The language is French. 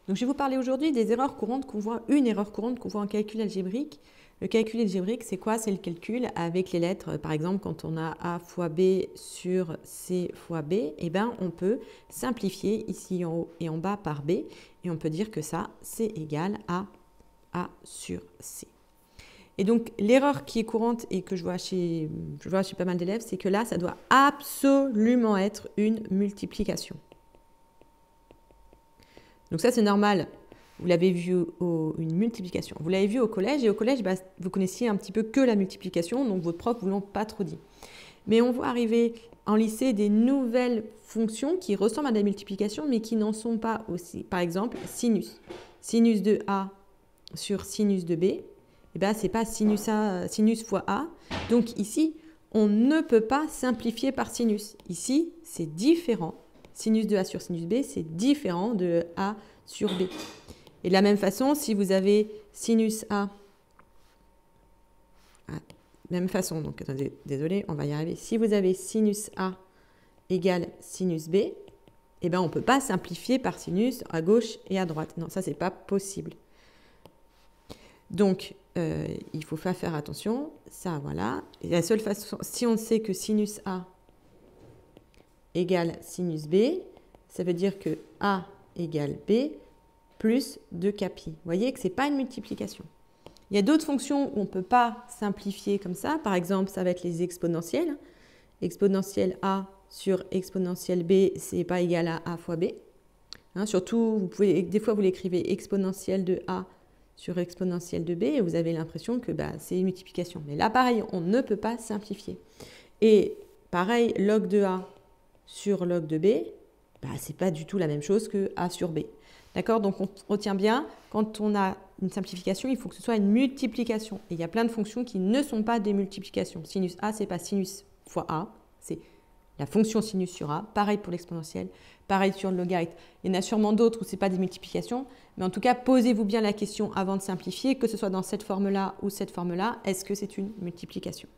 Donc, je vais vous parler aujourd'hui des erreurs courantes qu'on voit, une erreur courante qu'on voit en calcul algébrique. Le calcul algébrique, c'est quoi? C'est le calcul avec les lettres. Par exemple, quand on a A fois B sur C fois B, eh ben, on peut simplifier ici en haut et en bas par B. Et on peut dire que ça, c'est égal à A sur C. Et donc, l'erreur qui est courante et que je vois chez pas mal d'élèves, c'est que là, ça doit absolument être une multiplication. Donc ça, c'est normal. Vous l'avez vu une multiplication. Vous l'avez vu au collège, et au collège, bah, vous connaissiez un petit peu que la multiplication, donc votre prof ne vous l'a pas trop dit. Mais on voit arriver en lycée des nouvelles fonctions qui ressemblent à de la multiplication, mais qui n'en sont pas aussi. Par exemple, sinus. Sinus de A sur sinus de B, eh ben, ce n'est pas sinus fois A. Donc ici, on ne peut pas simplifier par sinus. Ici, c'est différent. Sinus de A sur sinus B, c'est différent de A sur B. Et de la même façon, si vous avez sinus A, même façon, donc attendez, désolé, on va y arriver. Si vous avez sinus A égale sinus B, eh ben, on ne peut pas simplifier par sinus à gauche et à droite. Non, ça, ce n'est pas possible. Donc, il faut faire attention. Ça, voilà. Et la seule façon, si on sait que sinus A égale sinus B, ça veut dire que A égale B plus 2kπ. Vous voyez que ce n'est pas une multiplication. Il y a d'autres fonctions où on ne peut pas simplifier comme ça. Par exemple, ça va être les exponentielles. Exponentielle A sur exponentielle B, ce n'est pas égal à A fois B. Hein, surtout, des fois, vous l'écrivez exponentielle de A sur exponentielle de B et vous avez l'impression que bah, c'est une multiplication. Mais là, pareil, on ne peut pas simplifier. Et pareil, log de A sur log de B, bah, ce n'est pas du tout la même chose que A sur B. D'accord? Donc, on retient bien, quand on a une simplification, il faut que ce soit une multiplication. Et il y a plein de fonctions qui ne sont pas des multiplications. Sinus A, ce n'est pas sinus fois A, c'est la fonction sinus sur A. Pareil pour l'exponentielle, pareil sur le logarithme. Il y en a sûrement d'autres où ce n'est pas des multiplications. Mais en tout cas, posez-vous bien la question avant de simplifier, que ce soit dans cette forme-là ou cette forme-là, est-ce que c'est une multiplication?